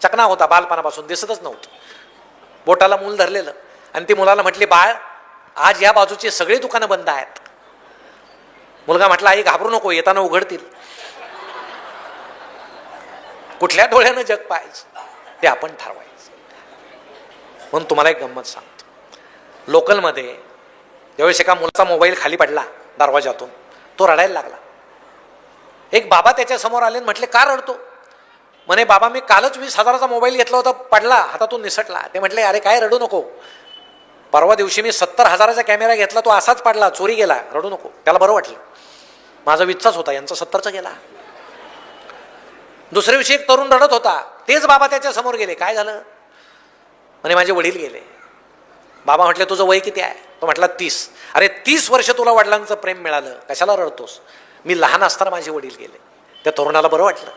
[SPEAKER 1] चकना होता, बालपणापासून दिसतच नव्हतं, बोटाला मूल धरलेलं. आणि ती मुलाला म्हटली, बाळ आज या बाजूची सगळी दुकानं बंद आहेत. मुलगा म्हटला, आई घाबरू नको, येताना उघडतील. कुठल्या डोळ्यानं जग पाहायचं ते आपण ठरवायचं. म्हणून तुम्हाला एक गंमत सांगतो. लोकलमध्ये ज्यावेळेस एका मुलाचा मोबाईल खाली पडला दरवाजातून, तो रडायला लागला. एक बाबा त्याच्या समोर आले, म्हटले, का रडतो. म्हणे, बाबा मी कालच 20,000चा मोबाईल घेतला होता, पडला हातातून निसटला. ते म्हटले, अरे काय रडू नको, परवा दिवशी मी 70,000चा कॅमेरा घेतला, तो असाच पडला, चोरी गेला, रडू नको. त्याला बरं वाटलं. माझा 20चाच होता, यांचा 70चा गेला. दुसऱ्या दिवशी एक तरुण रडत होता, तेच बाबा त्याच्या समोर गेले. काय झालं. म्हणे, माझे वडील गेले. बाबा म्हटले, तुझं वय किती आहे. तो म्हटला, 30. अरे 30 वर्ष तुला वडिलांचं प्रेम मिळालं, कशाला रडतोस. मी लहान असताना माझे वडील गेले. त्या तरुणाला बरं वाटलं,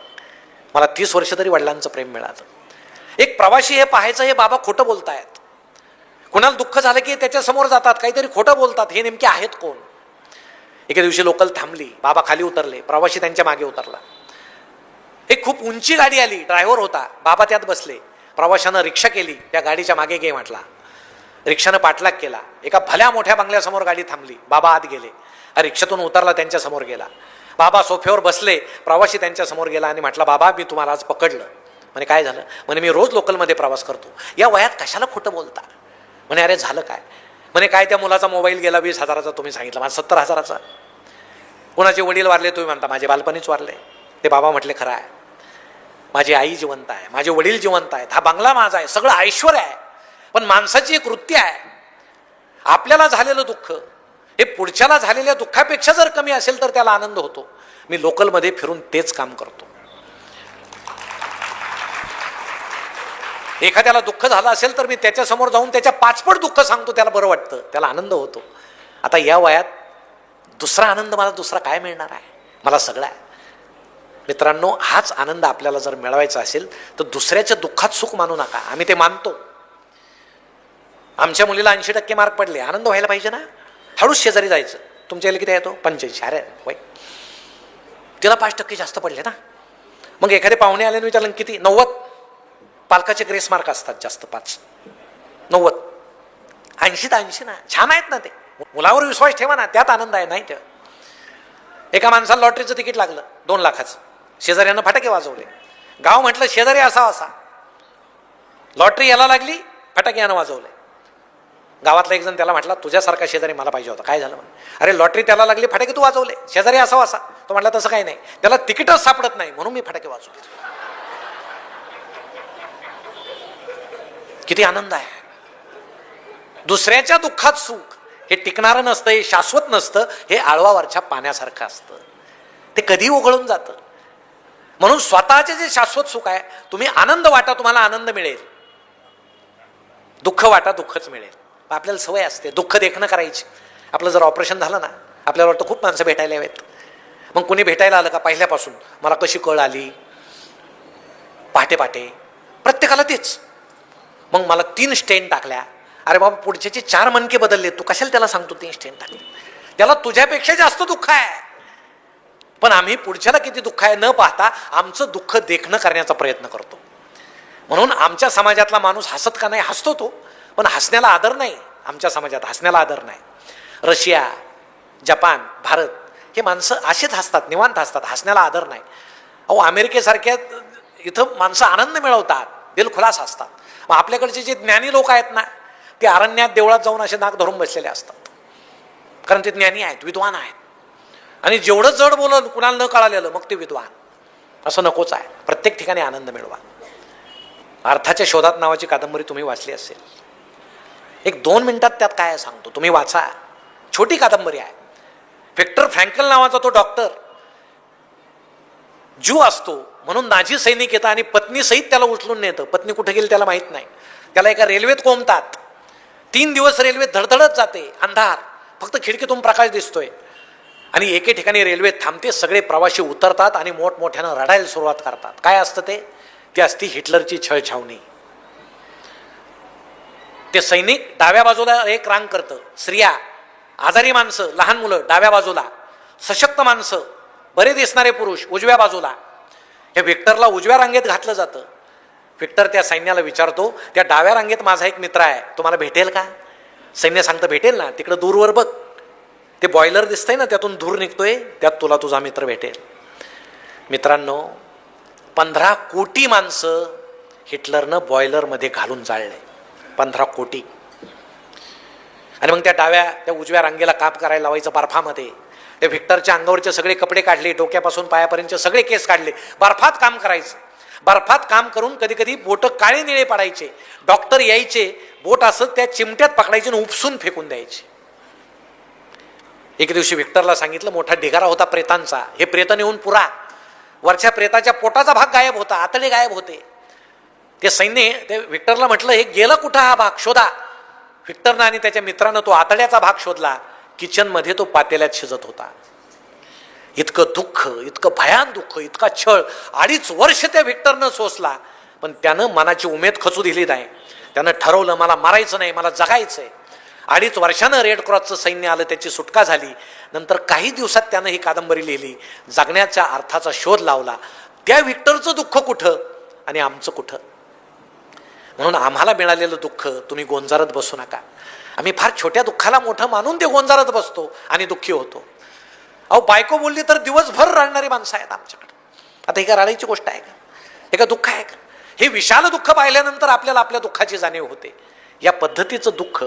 [SPEAKER 1] मला 30 वर्ष तरी वडिलांचं प्रेम मिळालं. एक प्रवासी हे पाहायचं, हे बाबा खोटं बोलतायत. कुणाला दुःख झालं की त्याच्या समोर जातात, काहीतरी खोटं बोलतात. हे नेमके आहेत कोण. एके दिवशी लोकल थांबली, बाबा खाली उतरले, प्रवासी त्यांच्या मागे उतरला. एक खूप उंची गाडी आली, ड्रायव्हर होता, बाबा त्यात बसले. प्रवाशानं रिक्षा केली, त्या गाडीच्या मागे गे म्हटला. रिक्षानं पाठलाग केला. एका भल्या मोठ्या बंगल्यासमोर गाडी थांबली. बाबा आत गेले. रिक्षातून उतरला, त्यांच्या समोर गेला. बाबा सोफ्यावर बसले. प्रवासी त्यांच्या समोर गेला आणि म्हटला, बाबा मी तुम्हाला आज पकडलं. म्हणे काय झालं? म्हणे मी रोज लोकलमध्ये प्रवास करतो. या वयात कशाला खोटं बोलता? म्हणे अरे झालं काय? म्हणे काय त्या मुलाचा मोबाईल गेला 20,000चा, तुम्ही सांगितलं माझा 70,000चा. कोणाचे वडील वारले, तुम्ही म्हणता माझे बालपणीच वारले. ते बाबा म्हटले खरं आहे, माझी आई जिवंत आहे, माझे वडील जिवंत आहेत, हा बंगला माझा आहे, सगळं ऐश्वर आहे. पण माणसाची एक वृत्ती आहे, आपल्याला झालेलं दुःख हे पुढच्याला झालेल्या दुःखापेक्षा जर कमी असेल तर त्याला आनंद होतो. मी लोकलमध्ये फिरून तेच काम करतो. एखाद्याला दुःख झालं असेल तर मी त्याच्या समोर जाऊन त्याच्या 5 पट दुःख सांगतो, त्याला बरं वाटतं, त्याला आनंद होतो. आता या वयात दुसरा आनंद मला दुसरा काय मिळणार आहे? मला सगळं आहे. मित्रांनो, हाच आनंद आपल्याला जर मिळवायचा असेल तर दुसऱ्याच्या दुःखात सुख मानू नका. आम्ही ते मानतो. आमच्या मुलीला 80% मार्क पडले, आनंद व्हायला पाहिजे ना. हळूच शेजारी जायचं, तुमच्या किती येतो 85, अरे वाई तिला 5% जास्त पडले ना. मग एखादे पाहुणे आले, विचारलं किती? 90. पालकाचे ग्रेस मार्क असतात जास्त, 5. 90. 80 तर 80 ना, छान आहेत ना ते. मुलावर विश्वास ठेवा ना, त्यात आनंद आहे. नाही ठेवा. एका माणसाला लॉटरीचं तिकीट लागलं 2 लाखाचं. शेजाऱ्यानं फटाके वाजवले. गाव म्हटलं शेजारी असा असा. लॉटरी याला लागली, फटाके यानं वाजवले. गावातला एक जण त्याला म्हटला, तुझ्यासारखा शेजारी मला पाहिजे होता. काय झालं? अरे लॉटरी त्याला लागली, फटाके तू वाजवले, शेजारी असा असा. तो म्हटला तसं काही नाही, त्याला तिकीटच सापडत नाही म्हणून मी फटाके वाजवले. किती आनंद आहे. दुसऱ्याच्या दुःखात सुख हे टिकणारं नसतं, हे शाश्वत नसतं. हे आळवावरच्या पाण्यासारखं असतं, ते कधी उघळून जातं. म्हणून स्वतःचे जे शाश्वत सुख आहे, तुम्ही आनंद वाटा, तुम्हाला आनंद मिळेल. दुःख वाटा, दुःखच मिळेल. आपल्याला सवय असते दुःख देखणं करायची. आपलं जर ऑपरेशन झालं ना, आपल्याला वाटतं खूप माणसं भेटायला हवेत. मग कोणी भेटायला आलं का पहिल्यापासून मला कशी कळ आली, पहाटे पहाटे प्रत्येकाला तेच. मग मला 3 स्टेन टाकल्या. अरे बाबा, पुढच्याचे 4 मणके बदलले, तू कशाला त्याला सांगतो 3 स्टेन टाकले? त्याला तुझ्यापेक्षा जास्त दुःख आहे. पण आम्ही पुढच्याला किती दुःख आहे न पाहता आमचं दुःख देखणं करण्याचा प्रयत्न करतो. म्हणून आमच्या समाजातला माणूस हसत का नाही? हसतो तो, पण हसण्याला आदर नाही. आमच्या समाजात हसण्याला आदर नाही. रशिया, जपान, भारत हे माणसं असेच हसतात, निवांत हसतात, हसण्याला आदर नाही. अहो, अमेरिकेसारख्या इथं माणसं आनंद मिळवतात, दिलखुलास असतात. मग आपल्याकडचे जे ज्ञानी लोक आहेत ना, ते अरण्यात देवळात जाऊन असे नाक धरून बसलेले असतात, कारण ते ज्ञानी आहेत, विद्वान आहेत. आणि जेवढं जड बोललं कुणाला न कळालेलं मग ते विद्वान. असं नकोच आहे. प्रत्येक ठिकाणी आनंद मिळवा. अर्थाच्या शोधात नावाची कादंबरी तुम्ही वाचली असेल. एक 2 मिनिटात त्यात काय सांगतो, तुम्ही वाचा. छोटी कादंबरी आहे. व्हिक्टर फ्रँकल नावाचा तो डॉक्टर ज्यू असतो म्हणून नाझी सैनिक येतात आणि पत्नी सहित त्याला उचलून नेतं. पत्नी कुठे गेली त्याला माहित नाही. त्याला एका रेल्वेत कोंबतात. 3 दिवस रेल्वेत धडधडत जाते, अंधार, फक्त खिडकीतून प्रकाश दिसतोय. आणि एके ठिकाणी रेल्वे थांबते, सगळे प्रवासी उतरतात आणि मोठमोठ्यानं रडायला सुरुवात करतात. काय असतं ते? ती असती हिटलरची छळछावणी. ते सैनिक डाव्या बाजूला एक रांग करतं, स्त्रिया, आजारी माणसं, लहान मुलं डाव्या बाजूला, सशक्त माणसं, बरे दिसणारे पुरुष उजव्या बाजूला. हे व्हिक्टरला उजव्या रांगेत घातलं जातं. व्हिक्टर त्या सैन्याला विचारतो, त्या डाव्या रांगेत माझा एक मित्र आहे, तुम्हाला भेटेल का? सैन्य सांगतं भेटेल ना, तिकडं दूरवर बघ, ते बॉयलर दिसतंय ना, त्यातून धूर निघतोय, त्यात तुला तुझा मित्र भेटेल. मित्रांनो, 15 कोटी माणसं हिटलरनं बॉयलरमध्ये घालून जाळले. 15 कोटी. आणि मग त्या उजव्या रांगेला काप करायला लावायचं बर्फामध्ये. त्या व्हिक्टरच्या अंगावरचे सगळे कपडे काढले, डोक्यापासून पायापर्यंत सगळे केस काढले, बर्फात काम करायचं. बर्फात काम करून कधी कधी बोट काळे निळे पडायचे. डॉक्टर यायचे, बोट असं त्या चिमट्यात पकडायचे आणि उपसून फेकून द्यायचे. एक दिवशी व्हिक्टरला सांगितलं, मोठा ढिगारा होता प्रेतांचा, हे प्रेत नेऊन पुरा. वरच्या प्रेताच्या पोटाचा भाग गायब होता, आतडे गायब होते. ते सैन्य ते व्हिक्टरला म्हटलं, हे गेलं कुठं, हा भाग शोधा. व्हिक्टरनं आणि त्याच्या मित्रानं तो आतड्याचा भाग शोधला. किचनमध्ये तो पातेल्यात शिजत होता. इतकं दुःख, इतकं भयान दुःख, इतका छळ 2.5 वर्ष त्या व्हिक्टरनं सोसला. पण त्यानं मनाची उमेद खचू दिली नाही. त्यानं ठरवलं, मला मारायचं नाही, मला जगायचंय. 2.5 वर्षानं रेड क्रॉसचं सैन्य आलं, त्याची सुटका झाली. नंतर काही दिवसात त्यानं ही कादंबरी लिहिली, जगण्याच्या अर्थाचा शोध लावला. त्या व्हिक्टरचं दुःख कुठं आणि आमचं कुठं? म्हणून आम्हाला मिळालेलं दुःख तुम्ही गोंजारत बसू नका. आम्ही फार छोट्या दुःखाला मोठं मानून ते गोंजारत बसतो आणि दुःखी होतो. अहो बायको बोलली तर दिवसभर रडणारी माणसं आहेत आमच्याकडे. आता ही का रडायची गोष्ट आहे का? हे का दुःख आहे का? हे विशाल दुःख पाहिल्यानंतर आपल्याला आपल्या दुःखाची जाणीव होते. या पद्धतीचं दुःख,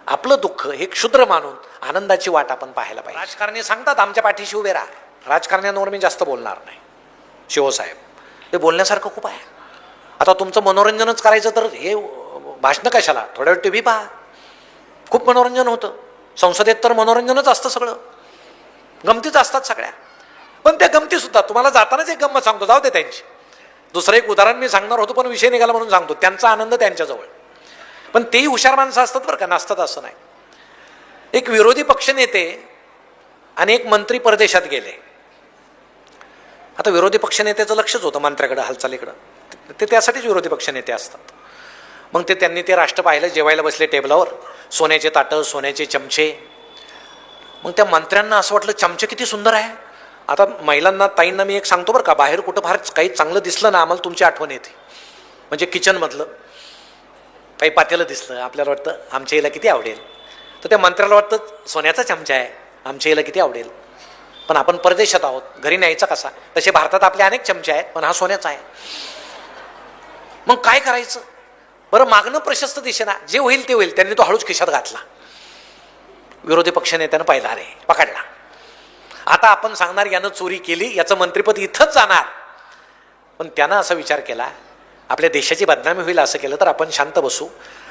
[SPEAKER 1] आपलं दुःख हे क्षुद्र मानून आनंदाची वाट आपण पाहायला पाहिजे. राजकारणी सांगतात आमच्या पाठीशी उभे राहा. राजकारण्यांवर मी जास्त बोलणार नाही. शिवसाहेब हे बोलण्यासारखं खूप आहे. आता तुमचं मनोरंजनच करायचं तर हे भाषणं कशाला? थोड्या वेळ टी व्ही पहा, खूप मनोरंजन होतं. संसदेत तर मनोरंजनच असतं, सगळं गमतीच असतात सगळ्या. पण त्या गमती सुद्धा तुम्हाला जातानाच एक गंमत सांगतो, जाऊ दे त्यांची. दुसरं एक उदाहरण मी सांगणार होतो पण विषय निघाला म्हणून सांगतो. त्यांचा आनंद त्यांच्याजवळ, पण तेही हुशार माणसं असतात बरं का, नसतात असं नाही. एक विरोधी पक्षनेते आणि एक मंत्री परदेशात गेले. आता विरोधी पक्षनेत्याचं लक्षच होतं मंत्र्याकडं, हालचालीकडं. ते त्यासाठीच विरोधी पक्षनेते असतात. मग त्यांनी ते राष्ट्र पाहिलं. जेवायला बसले टेबलावर, सोन्याचे ताटं, सोन्याचे चमचे. मग त्या मंत्र्यांना असं वाटलं चमचे किती सुंदर आहे. आता महिलांना, ताईंना मी एक सांगतो बरं का, बाहेर कुठं फार काही चांगलं दिसलं ना आम्हाला तुमची आठवण येते. म्हणजे किचनमधलं काही पातेलं दिसलं, आपल्याला वाटतं आमच्या हिला किती आवडेल. तर त्या मंत्र्याला वाटतं सोन्याचा चमचा आहे, आमच्या हिला किती आवडेल. पण आपण परदेशात आहोत, घरी न्यायचा कसा? तसे भारतात आपले अनेक चमचे आहेत, पण हा सोन्याचा आहे. मग काय करायचं बरं? मागणं प्रशस्त दिशेना, जे होईल ते होईल. त्यांनी तो हळूच खिशात घातला. विरोधी पक्षनेत्यानं पाहिला, अरे पकडला. आता आपण सांगणार यानं चोरी केली, याचं मंत्रिपद इथंच जाणार. पण त्यानं असा विचार केला, आपल्या देशाची बदनामी होईल असं केलं तर आपण शांत बसू.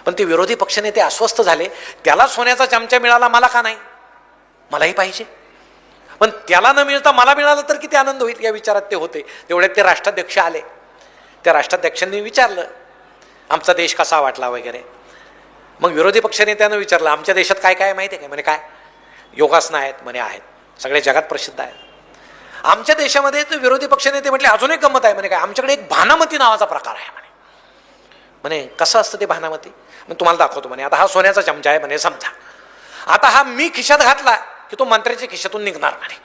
[SPEAKER 1] पण ते विरोधी पक्षनेते अस्वस्थ झाले. त्याला सोन्याचा चमचा मिळाला, मला का नाही? मलाही पाहिजे. पण त्याला न मिळता मला मिळालं तर किती आनंद होईल, या विचारात ते होते. तेवढ्यात ते राष्ट्राध्यक्ष आले. त्या राष्ट्राध्यक्षांनी विचारलं आमचा देश कसा वाटला वगैरे. मग विरोधी पक्षनेत्यानं विचारलं आमच्या देशात काय काय माहिती आहे काय? म्हणे काय? योगासनं आहेत म्हणे. आहेत, सगळ्या जगात प्रसिद्ध आहेत. आमच्या देशामध्ये ते विरोधी पक्षनेते म्हटले अजून एक गंमत आहे म्हणे. काय? आमच्याकडे एक भानामती नावाचा प्रकार आहे म्हणे. म्हणे कसं असतं ते भानामती? मग तुम्हाला दाखवतो म्हणे. आता हा सोन्याचा चमचा आहे म्हणे समजा. आता हा मी खिशात घातला की तो मंत्र्याच्या खिशातून निघणार म्हणे.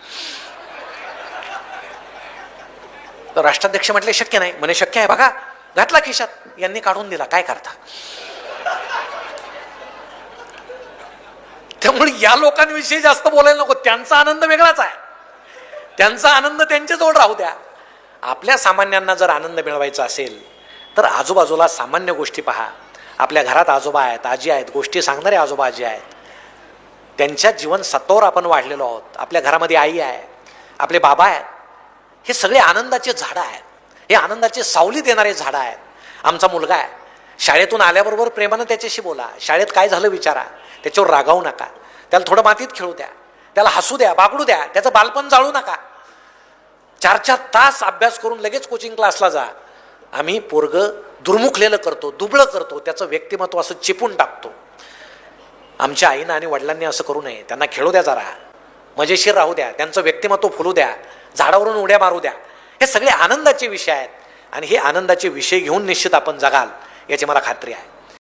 [SPEAKER 1] तर राष्ट्राध्यक्ष म्हटले शक्य नाही म्हणे. शक्य आहे, बघा घातला खिशात, यांनी काढून दिला, काय करता? त्यामुळे या लोकांविषयी जास्त बोलायला नको. त्यांचा आनंद वेगळाच आहे. त्यांचा आनंद त्यांच्याजवळ राहू द्या. आपल्या सामान्यांना जर आनंद मिळवायचा असेल तर आजूबाजूला सामान्य गोष्टी पहा. आपल्या घरात आजोबा आहेत, आजी आहेत, गोष्टी सांगणारे आजोबा आजी आहेत. त्यांच्या जीवन सत्वावर आपण वाढलेलो आहोत. आपल्या घरामध्ये आई आहे, आपले बाबा आहेत. हे सगळे आनंदाचे झाडं आहेत. हे आनंदाचे सावली देणारे झाडं आहेत. आमचा मुलगा आहे, शाळेतून आल्याबरोबर प्रेमानं त्याच्याशी बोला. शाळेत काय झालं विचारा, त्याच्यावर रागावू नका. त्याला थोडं मातीत खेळू द्या, त्याला हसू द्या, बागडू द्या. त्याचं बालपण जाळू नका. 4-4 तास अभ्यास करून लगेच कोचिंग क्लासला जा. आम्ही पोरगं दुर्मुखलेलं करतो, दुबळं करतो, त्याचं व्यक्तिमत्व असं चिपून टाकतो. आमच्या आईनं आणि वडिलांनी असं करू नये. त्यांना खेळू द्या, जरा मजेशीर राहू द्या, त्यांचं व्यक्तिमत्व फुलू द्या, झाडावरून उड्या मारू द्या. हे सगळे आनंदाचे विषय आहेत आणि हे आनंदाचे विषय घेऊन निश्चित आपण जगाल याची मला खात्री आहे.